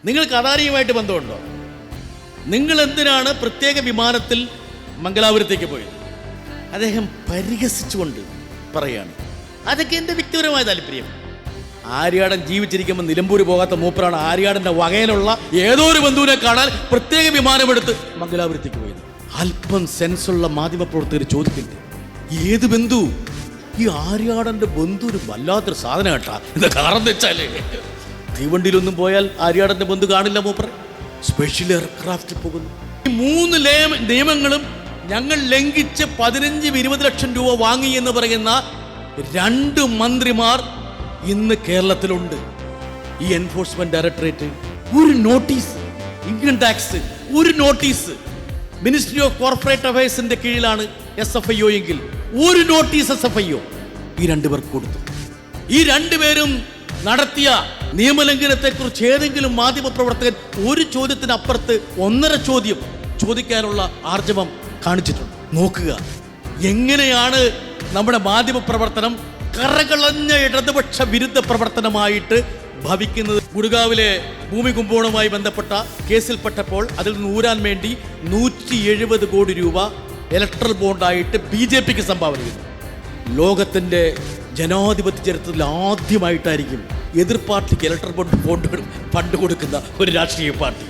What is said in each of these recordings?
നിങ്ങൾക്ക് അദാനിയുമായിട്ട് ബന്ധമുണ്ടോ? നിങ്ങൾ എന്തിനാണ് പ്രത്യേക വിമാനത്തിൽ മംഗലാപുരത്തേക്ക് പോയത്? അദ്ദേഹം പരിഹസിച്ചുകൊണ്ട് പറയാണ്, അതൊക്കെ എൻ്റെ വ്യക്തിപരമായ താല്പര്യം. ആര്യാടൻ ജീവിച്ചിരിക്കുമ്പോൾ നിലമ്പൂർ പോകാത്ത മൂപ്പറാണ് ആര്യാടൻ്റെ വകയിലുള്ള ഏതോ ഒരു ബന്ധുവിനെ കാണാൻ പ്രത്യേക വിമാനമെടുത്ത് മംഗലാപുരത്തേക്ക് പോയത്. അല്പം സെൻസുള്ള മാധ്യമപ്രവർത്തകർ ചോദിക്കില്ലേ, ഏത് ബന്ധു? ഈ ആര്യാടൻ്റെ ബന്ധു ഒരു വല്ലാത്തൊരു സാധനം കേട്ടാ. എന്താ കാരണം വെച്ചാലേ, തീവണ്ടിയിലൊന്നും പോയാൽ ആര്യാടൻ്റെ ബന്ധു കാണില്ല മൂപ്പറെ. സ്പെഷ്യൽ എയർക്രാഫ്റ്റിൽ പോകുന്നു. ഈ 3 നിയമങ്ങളും ഞങ്ങൾ ലംഘിച്ച് 15-20 ലക്ഷം രൂപ വാങ്ങി എന്ന് പറയുന്ന 2 മന്ത്രിമാർ ഇന്ന് കേരളത്തിലുണ്ട്. ഈ എൻഫോഴ്സ്മെന്റ് ഡയറക്ടറേറ്റ് ഒരു നോട്ടീസ്, ഇൻകം ടാക്സ് ഒരു നോട്ടീസ്, മിനിസ്ട്രി ഓഫ് കോർപ്പറേറ്റ് അഫയേഴ്സിന്റെ കീഴിലാണ് SFIO എങ്കിൽ ഒരു നോട്ടീസ് SFIO ഈ 2 പേർക്ക് കൊടുത്തു. ഈ 2 പേരും നടത്തിയ നിയമലംഘനത്തെക്കുറിച്ച് ഏതെങ്കിലും മാധ്യമപ്രവർത്തകൻ ഒരു ചോദ്യത്തിനപ്പുറത്ത് 1.5 ചോദ്യം ചോദിക്കാനുള്ള ആർജവം കാണിച്ചിട്ടുണ്ട്? നോക്കുക എങ്ങനെയാണ് നമ്മുടെ മാധ്യമപ്രവർത്തനം കറകളഞ്ഞ ഇടതുപക്ഷ വിരുദ്ധ പ്രവർത്തനമായിട്ട് ഭവിക്കുന്നത്. ഗുഡ്ഗാവിലെ ഭൂമി കുംഭകോണവുമായി ബന്ധപ്പെട്ട കേസിൽപ്പെട്ടപ്പോൾ അതിൽ നിന്ന് ഊരാൻ വേണ്ടി 170 കോടി രൂപ ഇലക്ട്രൽ ബോണ്ടായിട്ട് BJPക്ക് സംഭാവന ചെയ്തു. ലോകത്തിൻ്റെ ജനാധിപത്യ ചരിത്രത്തിൽ ആദ്യമായിട്ടായിരിക്കും എതിർ പാർട്ടിക്ക് ഇലക്ട്രൽ ബോണ്ട് ഫണ്ട് കൊടുക്കുന്ന ഒരു രാഷ്ട്രീയ പാർട്ടി.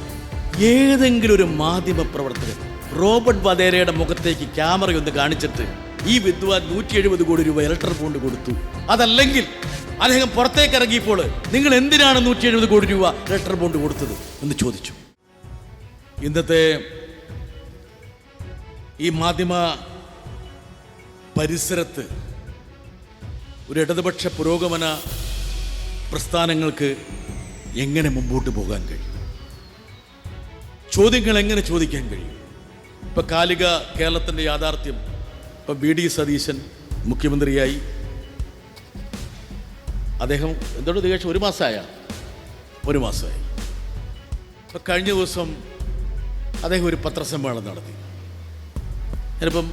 ഏതെങ്കിലും ഒരു മാധ്യമ പ്രവർത്തകൻ റോബർട്ട് വധേരയുടെ മുഖത്തേക്ക് ക്യാമറയൊന്ന് കാണിച്ചിട്ട് ഈ വിദ്വാൻ 170 കോടി രൂപ ഇലക്ട്രൽ ബോണ്ട് കൊടുത്തു, അതല്ലെങ്കിൽ അദ്ദേഹം പുറത്തേക്ക് ഇറങ്ങിയപ്പോൾ നിങ്ങൾ എന്തിനാണ് 170 കോടി രൂപ ഇലക്ട്രൽ ബോണ്ട് കൊടുത്തത് എന്ന് ചോദിച്ചു. ഇന്നത്തെ ഈ മാധ്യമ പരിസരത്ത് ഒരു ഇടതുപക്ഷ പുരോഗമന പ്രസ്ഥാനങ്ങൾക്ക് എങ്ങനെ മുമ്പോട്ട് പോകാൻ കഴിയും? ചോദ്യങ്ങൾ എങ്ങനെ ചോദിക്കാൻ കഴിയും? ഇപ്പം കാലിക കേരളത്തിൻ്റെ യാഥാർത്ഥ്യം, ഇപ്പം VD സതീശൻ മുഖ്യമന്ത്രിയായി. അദ്ദേഹം എന്തോട് തികച്ചും 1 മാസമായി. ഇപ്പം കഴിഞ്ഞ ദിവസം അദ്ദേഹം ഒരു പത്രസമ്മേളനം നടത്തി. ഞാനിപ്പം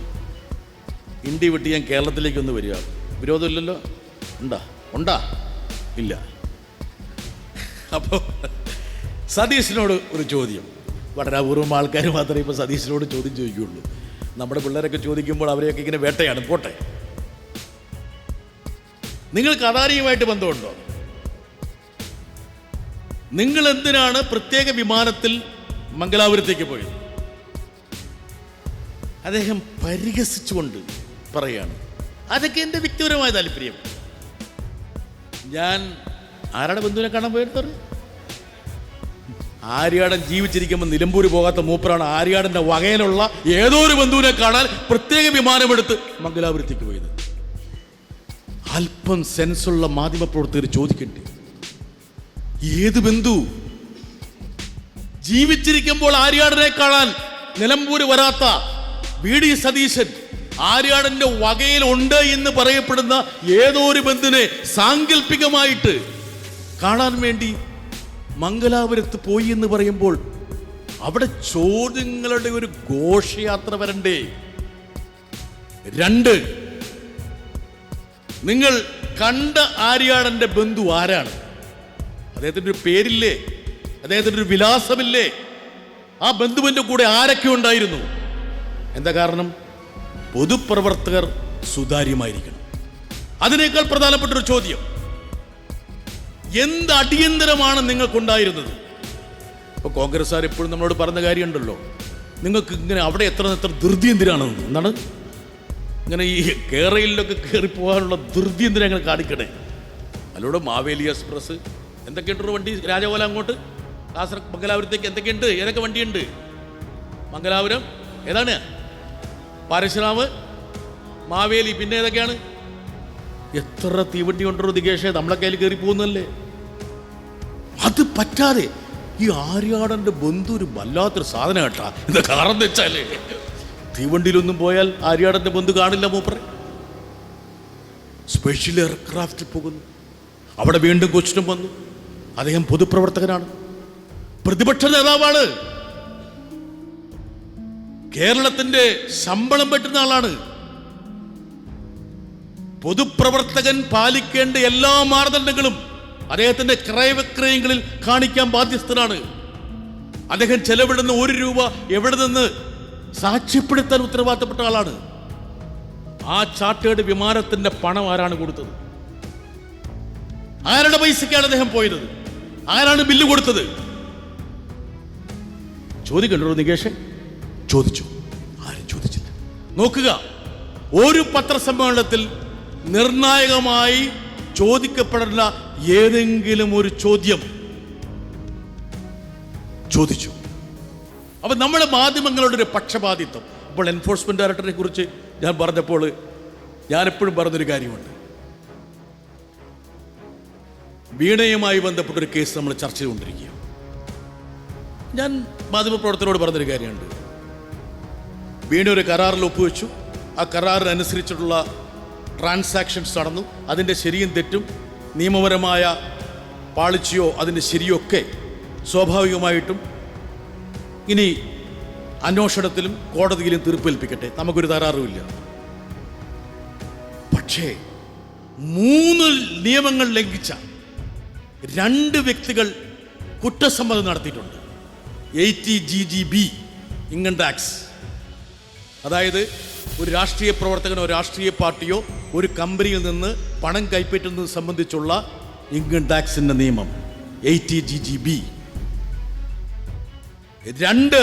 ഇന്ത്യ വിട്ട് ഞാൻ കേരളത്തിലേക്കൊന്ന് വരിക, വിരോധമില്ലല്ലോ? ഉണ്ടാ ഇല്ല. അപ്പോൾ സതീശനോട് ഒരു ചോദ്യം, വളരെ അപൂർവം ആൾക്കാർ മാത്രമേ ഇപ്പോൾ സതീശനോട് ചോദ്യം ചോദിക്കുകയുള്ളൂ. നമ്മുടെ പിള്ളേരൊക്കെ ചോദിക്കുമ്പോൾ അവരെയൊക്കെ ഇങ്ങനെ വേട്ടയാണ്. പോട്ടെ, നിങ്ങൾക്ക് അദാനിയുമായിട്ട് ബന്ധമുണ്ടോ? നിങ്ങൾ എന്തിനാണ് പ്രത്യേക വിമാനത്തിൽ മംഗലാപുരത്തേക്ക് പോയത്? അദ്ദേഹം പരിഹസിച്ചുകൊണ്ട് പറയാണ്, അതൊക്കെ എൻ്റെ വ്യക്തിപരമായ താല്പര്യം. ഞാൻ ആരുടെ ബന്ധുവിനെ കാണാൻ പോയത്? ആര്യാടൻ ജീവിച്ചിരിക്കുമ്പോൾ നിലമ്പൂർ പോകാത്ത മൂപ്പറാണ് ആര്യാടൻ്റെ വകയിലുള്ള ഏതോ ഒരു ബന്ധുവിനെ കാണാൻ പ്രത്യേക വിമാനമെടുത്ത് മംഗലാപുരത്തേക്ക് പോയത്. അല്പം സെൻസുള്ള മാധ്യമപ്രവർത്തകർ ചോദിക്കട്ടെ, ഏത് ബന്ധു? ജീവിച്ചിരിക്കുമ്പോൾ ആര്യാടനെ കാണാൻ നിലമ്പൂർ വരാത്ത VD സതീശൻ ആര്യാടന്റെ വകയിലുണ്ട് എന്ന് പറയപ്പെടുന്ന ഏതോ ഒരു ബന്ധുവിനെ സാങ്കല്പികമായിട്ട് കാണാൻ വേണ്ടി മംഗലാപുരത്ത് പോയി എന്ന് പറയുമ്പോൾ അവിടെ ചോദ്യങ്ങളുടെ ഒരു ഘോഷയാത്ര വരണ്ടേ? 2, നിങ്ങൾ കണ്ട ആര്യാടന്റെ ബന്ധു ആരാണ്? അദ്ദേഹത്തിൻ്റെ ഒരു പേരില്ലേ? അദ്ദേഹത്തിൻ്റെ ഒരു വിലാസമില്ലേ? ആ ബന്ധുവിൻ്റെ കൂടെ ആരൊക്കെ ഉണ്ടായിരുന്നു? എന്താ കാരണം? പൊതുപ്രവർത്തകർ സുതാര്യമായിരിക്കണം. അതിനേക്കാൾ പ്രധാനപ്പെട്ടൊരു ചോദ്യം, എന്ത് അടിയന്തരമാണ് നിങ്ങൾക്കുണ്ടായിരുന്നത്? ഇപ്പോൾ കോൺഗ്രസ്സുകാർ എപ്പോഴും നമ്മളോട് പറഞ്ഞ കാര്യമുണ്ടല്ലോ, നിങ്ങൾക്ക് ഇങ്ങനെ അവിടെ എത്ര ധൃതി എന്തിനാണെന്ന്. എന്താണ് ഇങ്ങനെ ഈ കേരളയിലൊക്കെ കയറിപ്പോകാനുള്ള ധൃതി എന്തിനാ അങ്ങനെ കാണിക്കണേ? അതിലൂടെ മാവേലി എക്സ്പ്രസ് എന്തൊക്കെയുണ്ടോ വണ്ടി, രാജകോല അങ്ങോട്ട് കാസർഗോഡ് മംഗലാപുരത്തേക്ക് എന്തൊക്കെയുണ്ട്? ഏതൊക്കെ വണ്ടിയുണ്ട്? മംഗലാപുരം ഏതാണ്? പരശുരാമ്, മാവേലി, പിന്നെ ഏതൊക്കെയാണ്? എത്ര തീവണ്ടി കൊണ്ടോ ദികേഷേ, നമ്മളെ കയ്യിൽ കയറി പോകുന്നല്ലേ? അത് പറ്റാതെ ഈ ആര്യാടൻ്റെ ബന്ധു ഒരു വല്ലാത്തൊരു സാധനം കേട്ടാ. എന്താ കാരണം വെച്ചാലേ, തീവണ്ടിയിലൊന്നും പോയാൽ ആര്യാടൻ്റെ ബന്ധു കാണില്ല മൂപ്പറെ. സ്പെഷ്യൽ എയർക്രാഫ്റ്റിൽ പോകുന്നു. അവിടെ വീണ്ടും ക്വസ്റ്റ്യൻ വന്നു. അദ്ദേഹം പൊതുപ്രവർത്തകനാണ്, പ്രതിപക്ഷ നേതാവാണ്, കേരളത്തിന്റെ ശമ്പളം പറ്റുന്ന ആളാണ്. പൊതുപ്രവർത്തകൻ പാലിക്കേണ്ട എല്ലാ മാനദണ്ഡങ്ങളും അദ്ദേഹത്തിന്റെ ക്രയവിക്രയങ്ങളിൽ കാണിക്കാൻ ബാധ്യസ്ഥനാണ്. അദ്ദേഹം ചെലവിടുന്ന 1 രൂപ എവിടെ നിന്ന് സാക്ഷ്യപ്പെടുത്താൻ ഉത്തരവാദിത്തപ്പെട്ട ആളാണ്. ആ ചാർട്ടേഡ് വിമാനത്തിന്റെ പണം ആരാണ് കൊടുത്തത്? ആരുടെ പൈസക്കാണ് അദ്ദേഹം പോയത്? ആരാണ് ബില്ല് കൊടുത്തത്? ചോദിക്കണ്ടോ നികേഷ്? ചോദിച്ചു. ആരും ചോദിച്ചില്ല. നോക്കുക, ഒരു പത്രസമ്മേളനത്തിൽ നിർണായകമായി ചോദിക്കപ്പെടുന്ന ഏതെങ്കിലും ഒരു ചോദ്യം ചോദിച്ചു. അപ്പൊ നമ്മുടെ മാധ്യമങ്ങളുടെ ഒരു പക്ഷപാതിത്വം. അപ്പോൾ എൻഫോഴ്സ്മെന്റ് ഡയറക്ടറെ കുറിച്ച് ഞാൻ പറഞ്ഞപ്പോൾ ഞാൻ എപ്പോഴും പറഞ്ഞൊരു കാര്യമുണ്ട്. വീണയുമായി ബന്ധപ്പെട്ടൊരു കേസ് നമ്മൾ ചർച്ച ചെയ്തുകൊണ്ടിരിക്കുക. ഞാൻ മാധ്യമപ്രവർത്തകരോട് പറഞ്ഞൊരു കാര്യമുണ്ട്. വീണ ഒരു കരാറിൽ ഒപ്പുവെച്ചു. ആ കരാറിനനുസരിച്ചിട്ടുള്ള ട്രാൻസാക്ഷൻസ് നടന്നു. അതിൻ്റെ ശരിയും തെറ്റും, നിയമപരമായ പാളിച്ചയോ അതിൻ്റെ ശരിയോ ഒക്കെ സ്വാഭാവികമായിട്ടും ഇനി അന്വേഷണത്തിലും കോടതിയിലും തീർപ്പേൽപ്പിക്കട്ടെ, നമുക്കൊരു തകരാറുമില്ല. പക്ഷേ 3 നിയമങ്ങൾ ലംഘിച്ച 2 വ്യക്തികൾ കുറ്റസമ്മതം നടത്തിയിട്ടുണ്ട്. 80GGB ഇൻകം ടാക്സ്, അതായത് ഒരു രാഷ്ട്രീയ പ്രവർത്തകനോ രാഷ്ട്രീയ പാർട്ടിയോ ഒരു കമ്പനിയിൽ നിന്ന് പണം കൈപ്പറ്റുന്നത് സംബന്ധിച്ചുള്ള ഇൻകം ടാക്സിന്റെ നിയമം 80GGB. 2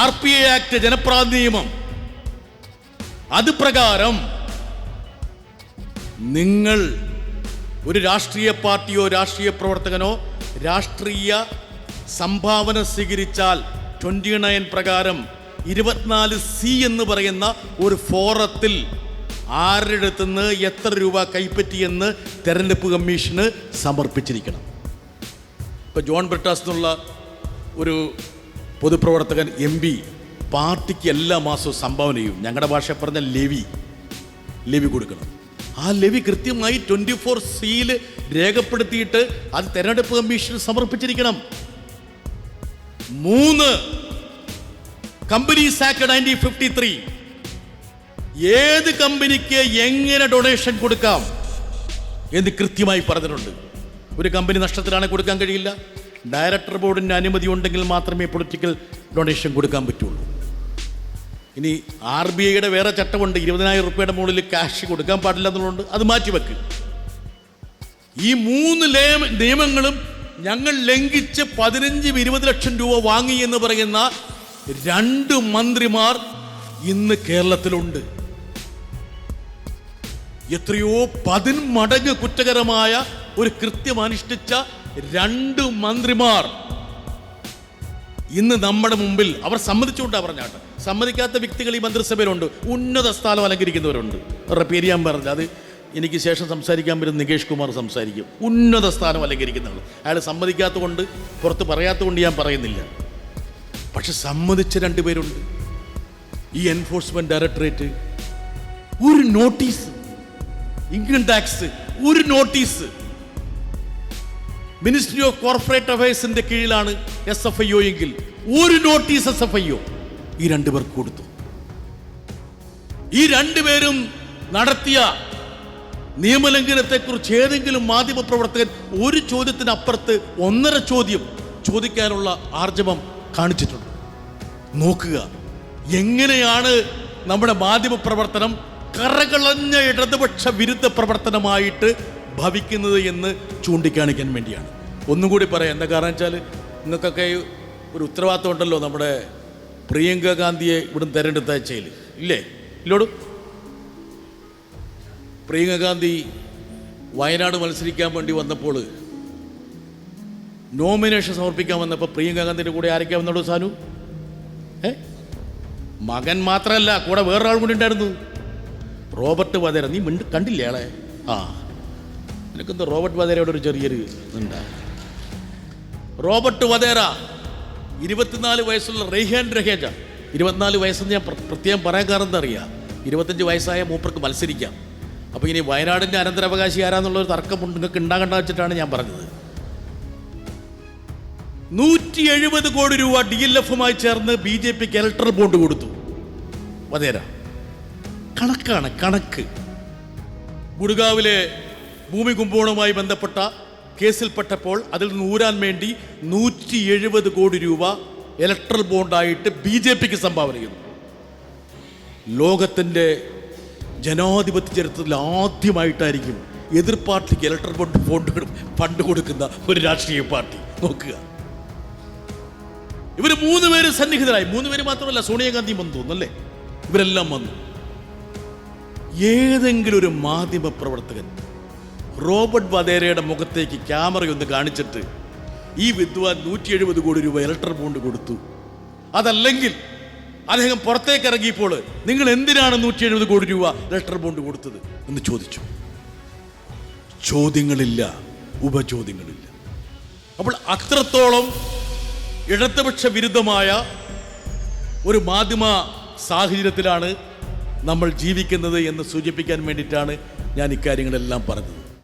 RPA ആക്ട്, ജനപ്രാതിനിധ്യ നിയമം. അത് പ്രകാരം നിങ്ങൾ ഒരു രാഷ്ട്രീയ പാർട്ടിയോ രാഷ്ട്രീയ പ്രവർത്തകനോ രാഷ്ട്രീയ സംഭാവന സ്വീകരിച്ചാൽ 29 പ്രകാരം 24C എന്ന് പറയുന്ന ഒരു ഫോറത്തിൽ ആരുടെ അടുത്തുനിന്ന് എത്ര രൂപ കൈപ്പറ്റിയെന്ന് തെരഞ്ഞെടുപ്പ് കമ്മീഷന് സമർപ്പിച്ചിരിക്കണം. ഇപ്പൊ ജോൺ ബ്രിട്ടാസ് എന്നുള്ള ഒരു പൊതുപ്രവർത്തകൻ MP പാർട്ടിക്ക് എല്ലാ മാസവും സംഭാവന ചെയ്യും. ഞങ്ങളുടെ ഭാഷ പറഞ്ഞ ലെവി കൊടുക്കണം. ആ ലെവി കൃത്യമായി 24C രേഖപ്പെടുത്തിയിട്ട് അത് തെരഞ്ഞെടുപ്പ് കമ്മീഷന് സമർപ്പിച്ചിരിക്കണം. 3 കമ്പനീസ് ആക്ട് 1953 ഏത് കമ്പനിക്ക് എങ്ങനെ ഡൊണേഷൻ കൊടുക്കാം എന്ന് കൃത്യമായി പറഞ്ഞിട്ടുണ്ട്. ഒരു കമ്പനി നഷ്ടത്തിലാണെങ്കിൽ കൊടുക്കാൻ കഴിയില്ല. ഡയറക്ടർ ബോർഡിൻ്റെ അനുമതി ഉണ്ടെങ്കിൽ മാത്രമേ പൊളിറ്റിക്കൽ ഡൊണേഷൻ കൊടുക്കാൻ പറ്റുള്ളൂ. ഇനി RBIയുടെ വേറെ ചട്ടമുണ്ട്. 20,000 രൂപയുടെ മുകളിൽ ക്യാഷ് കൊടുക്കാൻ പാടില്ല എന്നുള്ളത്. അത് മാറ്റിവെക്ക്. ഈ 3 നിയമങ്ങളും ഞങ്ങൾ ലംഘിച്ച് 15-20 ലക്ഷം രൂപ വാങ്ങി എന്ന് പറയുന്ന 2 മന്ത്രിമാർ ഇന്ന് കേരളത്തിലുണ്ട്. എത്രയോ 10 മടങ്ങ് കുറ്റകരമായ ഒരു കൃത്യം അനുഷ്ഠിച്ച 2 മന്ത്രിമാർ ഇന്ന് നമ്മുടെ മുമ്പിൽ. അവർ സമ്മതിച്ചുകൊണ്ടാണ് പറഞ്ഞാട്ട്. സമ്മതിക്കാത്ത വ്യക്തികൾ ഈ മന്ത്രിസഭയിലുണ്ട്. ഉന്നത സ്ഥാനം അലങ്കരിക്കുന്നവരുണ്ട്. അവരുടെ പേര് ഞാൻ പറഞ്ഞത്, അത് എനിക്ക് ശേഷം സംസാരിക്കാൻ പറ്റുന്ന നികേഷ് കുമാർ സംസാരിക്കും. ഉന്നത സ്ഥാനം അലങ്കരിക്കുന്നവർ. അയാൾ സമ്മതിക്കാത്തത് കൊണ്ട്, പുറത്ത് പറയാത്തത് കൊണ്ട് ഞാൻ പറയുന്നില്ല. പക്ഷെ സമ്മതിച്ച 2 പേരുണ്ട്. ഈ എൻഫോഴ്സ്മെന്റ് ഡയറക്ടറേറ്റ് ഒരു നോട്ടീസ്, ഇൻകം ടാക്സ് ഒരു നോട്ടീസ്, മിനിസ്ട്രി ഓഫ് കോർപ്പറേറ്റ് അഫയേഴ്സിന്റെ കീഴിലാണ് SFIO എങ്കിൽ ഒരു നോട്ടീസ് SFIO ഈ 2 പേർക്ക് കൊടുത്തു. ഈ 2 പേരും നടത്തിയ നിയമലംഘനത്തെക്കുറിച്ച് ഏതെങ്കിലും മാധ്യമപ്രവർത്തകൻ ഒരു ചോദ്യത്തിനപ്പുറത്ത് 1.5 ചോദ്യം ചോദിക്കാനുള്ള ആർജവം കാണിച്ചിട്ടുണ്ട്? നോക്കുക എങ്ങനെയാണ് നമ്മുടെ മാധ്യമപ്രവർത്തനം കറകളഞ്ഞ ഇടതുപക്ഷ വിരുദ്ധ പ്രവർത്തനമായിട്ട് ഭവിക്കുന്നത് എന്ന് ചൂണ്ടിക്കാണിക്കാൻ വേണ്ടിയാണ്. ഒന്നും കൂടി പറയാം. എന്താ കാരണം വെച്ചാൽ നിങ്ങൾക്കൊക്കെ ഒരു ഉത്തരവാദിത്വം ഉണ്ടല്ലോ. നമ്മുടെ പ്രിയങ്ക ഗാന്ധിയെ ഇവിടുന്ന് തെരഞ്ഞെടുത്തയച്ചതിൽ ഇല്ലോടും പ്രിയങ്ക ഗാന്ധി വയനാട് മത്സരിക്കാൻ വേണ്ടി വന്നപ്പോൾ, നോമിനേഷൻ സമർപ്പിക്കാൻ വന്നപ്പോൾ പ്രിയങ്ക ഗാന്ധിയുടെ കൂടെ ആരൊക്കെയാ വന്നോളൂ? സാനു മകൻ മാത്രമല്ല, കൂടെ വേറൊരാൾ കൂടി ഉണ്ടായിരുന്നു, റോബർട്ട് വധേര. നീ കണ്ടില്ലേ ആളെ? നിനക്കെന്തോ റോബർട്ട് വധേരയോട് ഒരു ചെറിയൊരു ഇതുണ്ടാ. റോബർട്ട് വധേര 24 വയസ്സുള്ള റെയ്ഹാൻ രഹേജ. 24 വയസ്സെന്ന് ഞാൻ പ്രത്യേകം പറയാൻ കാരണം എന്താ അറിയാം? 25 വയസ്സായ മൂപ്പർക്ക് മത്സരിക്കാം. അപ്പോൾ ഇനി വയനാടിൻ്റെ അനന്തരാവകാശി ആരാന്നുള്ളൊരു തർക്കം നിങ്ങൾക്ക് ഉണ്ടാകണ്ട വെച്ചിട്ടാണ് ഞാൻ പറഞ്ഞത്. 170 കോടി രൂപ DLFുമായി ചേർന്ന് BJPക്ക് ഇലക്ടറൽ ബോണ്ട് കൊടുത്തു വധേര. കണക്കാണ്, കണക്ക്. ഗുഡ്ഗാവിലെ ഭൂമി കുംഭകോണവുമായി ബന്ധപ്പെട്ട കേസിൽപ്പെട്ടപ്പോൾ അതിൽ നിന്ന് ഊരാൻ വേണ്ടി 170 കോടി രൂപ ഇലക്ട്രൽ ബോണ്ടായിട്ട് BJP സംഭാവന ചെയ്തു. ലോകത്തിൻ്റെ ജനാധിപത്യ ചരിത്രത്തിൽ ആദ്യമായിട്ടായിരിക്കും എതിർ പാർട്ടിക്ക് ഇലക്ട്രൽ ഫണ്ട് കൊടുക്കുന്ന ഒരു രാഷ്ട്രീയ പാർട്ടി. നോക്കുക, ഇവർ 3 പേര് സന്നിഹിതരായി. 3 പേര് മാത്രമല്ല, സോണിയാഗാന്ധി വന്നു തോന്നുന്നല്ലേ, ഇവരെല്ലാം വന്നു. ഏതെങ്കിലും ഒരു മാധ്യമ പ്രവർത്തകൻ റോബർട്ട് വധേരയുടെ മുഖത്തേക്ക് ക്യാമറയൊന്ന് കാണിച്ചിട്ട് ഈ വിദ്വാൻ 170 കോടി രൂപ ഇലക്ട്രൽ ബോണ്ട് കൊടുത്തു, അതല്ലെങ്കിൽ അദ്ദേഹം പുറത്തേക്ക് ഇറങ്ങിയപ്പോൾ നിങ്ങൾ എന്തിനാണ് 170 കോടി രൂപ ഇലക്ട്രൽ ബോണ്ട് കൊടുത്തത് എന്ന് ചോദിച്ചു? ചോദ്യങ്ങളില്ല, ഉപചോദ്യങ്ങളില്ല. അപ്പോൾ അത്രത്തോളം ഇടതുപക്ഷ വിരുദ്ധമായ ഒരു മാധ്യമ സാഹചര്യത്തിലാണ് നമ്മൾ ജീവിക്കുന്നത് എന്ന് സൂചിപ്പിക്കാൻ വേണ്ടിയിട്ടാണ് ഞാൻ ഇക്കാര്യങ്ങളെല്ലാം പറഞ്ഞത്.